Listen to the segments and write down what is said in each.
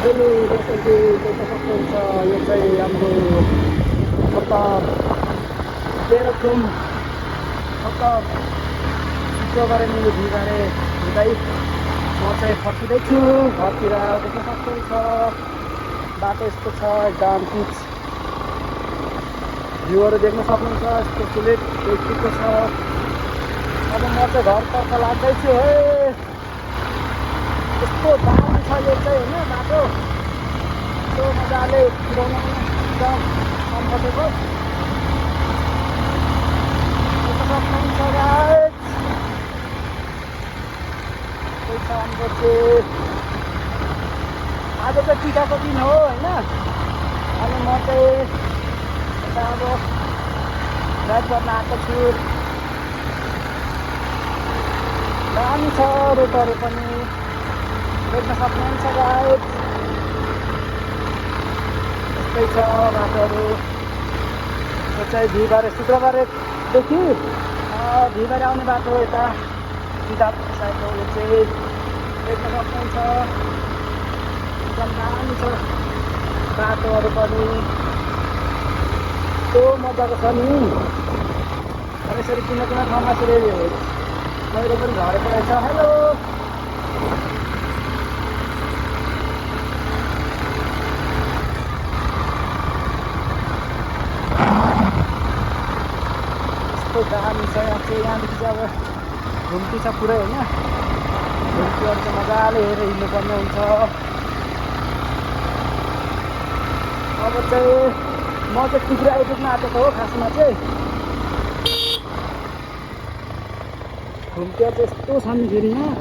Hello जसरी देख्न सक्नुहुन्छ यो चाहिँ हाम्रो मतलब तेह्रथुम मतलब शुक्रबार नि बिहिबारे हुँदै म चाहिँ फर्किँदैछु घरतिर। देख्न सक्नुहुन्छ बाटो यस्तो छ, एकदम पिच भ्यूहरू देख्न सक्नुहुन्छ, यस्तो सुलेट देखिएको छ। अब म चाहिँ घरतर्फ लाग्दैछु है। यस्तो दामी छ यो चाहिँ होइन बाटो, यस्तो मजाले कुदाउन एकदम कम्फर्टेबल। देख्न सक्नुहुन्छ गाइस, त्यही छ हाम्रो चाहिँ आज चाहिँ टिकाको दिन हो होइन। अनि म चाहिँ यता अब ड्राइभ गर्न आएको छु। दामी छ रोडहरू पनि देख्न सक्नुहुन्छ गाइस, यस्तै छ बाटोहरू। यो चाहिँ बिहिबारे शुक्रबारेदेखि बिहिबारे आउने बाटो यता सिधा साइडको यो चाहिँ देख्न सक्नुहुन्छ। एकदम दामी छ बाटोहरू पनि, यस्तो मजाको छ नि। अब यसरी कुनै ठाउँमा यसरी पहिरो पनि झरेको रहेछ। हेलो यस्तो दामी छ यहाँ चाहिँ। यहाँदेखि चाहिँ अब घुम्ती छ पुरै होइन। घुम्तीहरू चाहिँ मजाले हेरेर हिँड्नुपर्ने हुन्छ। अब चाहिँ म चाहिँ टुक्रा आइपुग्न आँटेको हो खासमा चाहिँ। घुम्ती चाहिँ यस्तो छ नि फेरि यहाँ।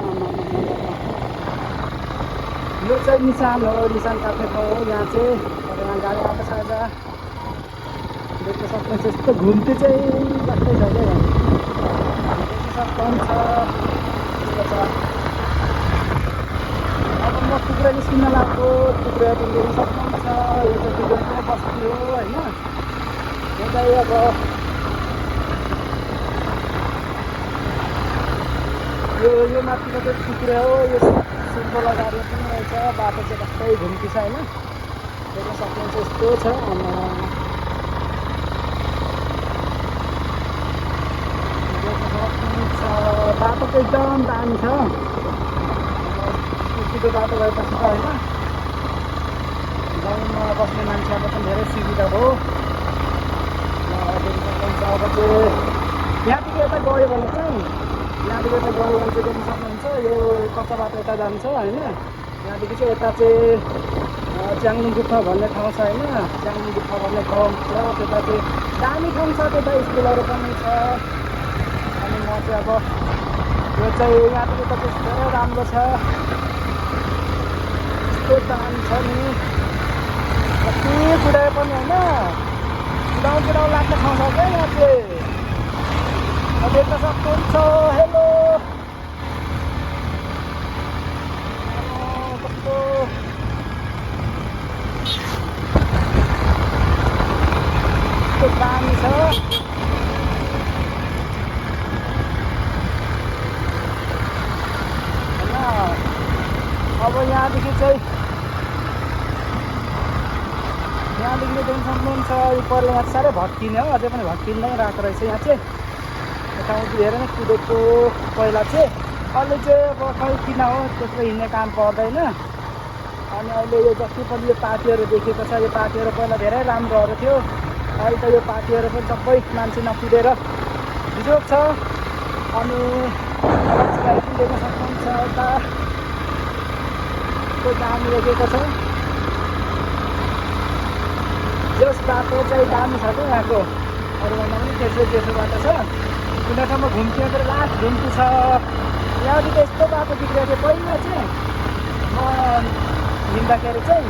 यो चाहिँ निशान हो, निशान काट्ने ठाउँ हो यहाँ चाहिँ। अब यहाँ गाडी आएको छ आज देख्न सक्नुहुन्छ। यस्तो घुम्ती चाहिँ कस्तै छ क्या यहाँ, देख्न सक्नुहुन्छ। अब म टुक्रा निस्किन लाग्यो। टुक्रा पनि देख्न सक्नुहुन्छ। यो चाहिँ टुक्राको बस्ती हो होइन। यो चाहिँ अब यो माथिको चाहिँ टुक्रा हो। यो सिम्बल लगाएर पनि रहेछ। बाटो चाहिँ कस्तै घुम्ती छ होइन, देख्न सक्नुहुन्छ। यस्तो छ बाटो चाहिँ एकदम दामी छ। उतिको बाटो भएपछि त होइन गाउँमा बस्ने मान्छेहरूको पनि धेरै सुविधा हो। देख्न सक्नुहुन्छ। अब चाहिँ यहाँदेखि यता गयो भने चाहिँ देख्न सक्नुहुन्छ यो कच्चा बाटो यता जान्छ होइन। यहाँदेखि चाहिँ यता चाहिँ च्याङ्लुङ गुफा भन्ने ठाउँ छ होइन। च्याङ्लुङ गुफा भन्ने ठाउँ छ, त्यता चाहिँ दामी ठाउँ छ। त्यता स्कुलहरू पनि छ। अनि म चाहिँ अब यो चाहिँ यहाँदेखि त चाहिँ धेरै राम्रो छ, यस्तो दामी छ नि। कति कुदाए पनि होइन कुदाउँ लाग्ने ठाउँ छ क्या यहाँ चाहिँ। देख्न सक्नुहुन्छ। हेलो कस्तो दामी छ होइन। अब यहाँदेखि देख्न सक्नुहुन्छ यो पर यहाँ साह्रै भत्किने हो, अझै पनि भत्किँदै रहेको रहेछ यहाँ चाहिँ। ठाउँ धेरै नै कुदेको पहिला चाहिँ। अहिले चाहिँ अब खै किन हो त्यस्तो हिँड्ने काम पर्दैन। अनि अहिले यो जति पनि यो पार्टीहरू देखेको छ, यो पार्टीहरू पहिला धेरै राम्रोहरू थियो। अहिले त यो पार्टीहरू पनि सबै मान्छे नकुदेर बिजोग छ। अनि पनि देख्न सक्नुहुन्छ यता त्यो दामी देखेको छ। जस बाटो चाहिँ दामी छ क्या यहाँको। अरू भन्दा पनि त्यसो बाटो छ। कुनै ठाउँमा घुम्तीको लास्ट घुम्ती छ। यहाँदेखि यस्तो बाटो बिग्रिएको थियो पहिला चाहिँ म हिँड्दाखेरि चाहिँ।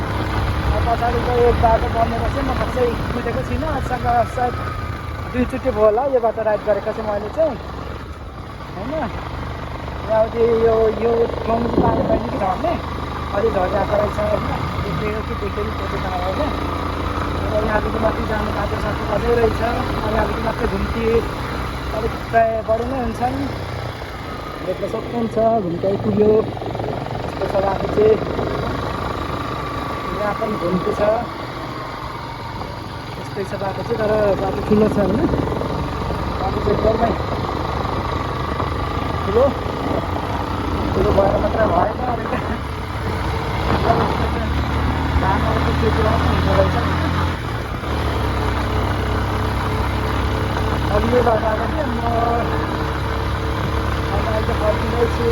पछाडि चाहिँ एक बाटो बनेको चाहिँ म खासै कुदेको छुइनँ। आजसँग सायद 2 चोटि भयो होला यो बाटो राइड गरेको चाहिँ मैले चाहिँ होइन। यहाँदेखि यो ठाउँ चाहिँ पानी कि झर्ने अलि झरिरहेको रहेछ होइन। देखेको कि देखेको त्यो थाहा होइन। अब यहाँदेखि माथि जानु बाटो साटो अझै रहेछ। अब यहाँदेखि मात्रै घुम्ती अलिक प्रायः बढी नै हुन्छन्। देख्न सक्नुहुन्छ घुम्ती आइपुग्यो। यस्तो छ बाटो चाहिँ। यहाँ पनि घुम्ती छ। यस्तै छ बाटो चाहिँ, तर बाटो ठुलो छ होइन। बाटो चाहिँ एकदमै ठुलो ठुलो भएर मात्रै भएन, धानहरू चाहिँ त्यो पनि हुँदो रहेछ। अघिल्लो बाटो आएको थिएँ म, अहिले फर्किँदैछु।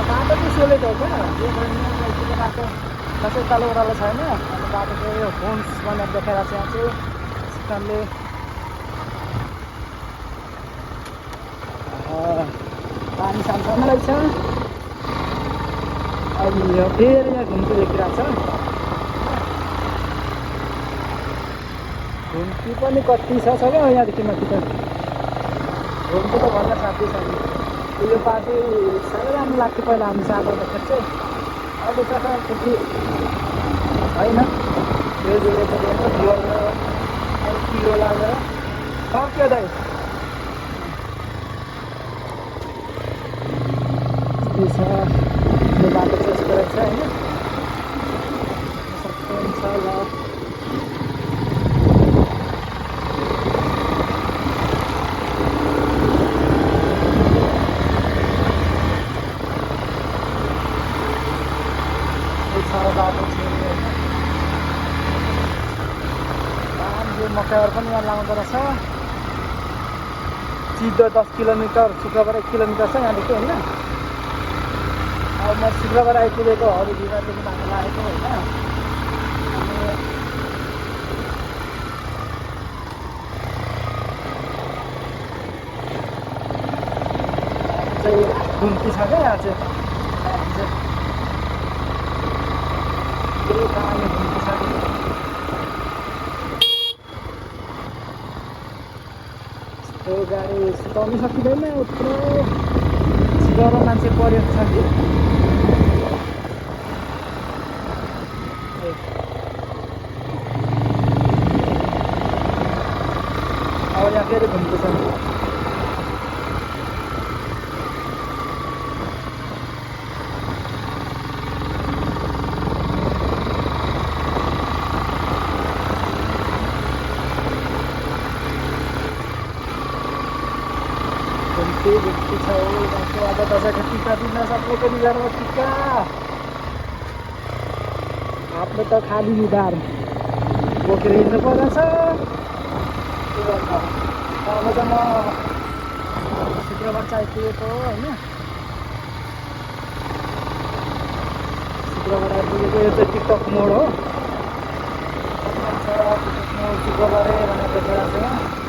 बाटो चाहिँ सोलेको हो क्या, यो बाटो खासै कालो ओह्रालो छैन। अनि बाटो चाहिँ यो होम्स भनेर देखाइरहेको छ यहाँ चाहिँ सिस्टमले। पानी सानसानो रहेछ। अहिले यो फेरि यहाँ घुम्ती देखिरहेको छ। घुम्ती पनि कति छ क्या यहाँदेखि माथि त। घुम्ती त भन्न साथी छ। यो बाटो साह्रै राम्रो लाग्थ्यो पहिला हामी सानो हुँदाखेरि चाहिँ। अहिले त त्यति होइन, यो जोडेको किलो लागेर सक्यो दाइ। यस्तै छ यो बाटो चाहिँ यस्तो रहेछ होइन। सक्छ ल। बाटो चाहिँ यो मकैहरू पनि यहाँ लाउँदो रहेछ। सिधो 10 किलोमिटर, शुक्रबार 1 किलोमिटर छ यहाँदेखि होइन। अब म शुक्रबार आइपुगेको अरू बिमारदेखि बाटो लागेको होइन। चाहिँ घुम्ती छ क्या यहाँ चाहिँ। त्यो गाडी सुताउनु सकिँदैन, यत्रो सिधो मान्छे परेको छ कि। अब यहाँ फेरि घुम्ती छ। घुम्ती छ अब दसैँको टिका दिन सक्ने पनि घरमा टिका। हातले त खाली उधार बोकेर हिँड्नु पर्छ। अब त म शुक्रबार चाहिँ आइपुगेको होइन। शुक्रबार आइपुगेको। यो चाहिँ टिकटक मोड हो। टिकटक मोड शुक्रबारै भनेर देखाइरहेको छ।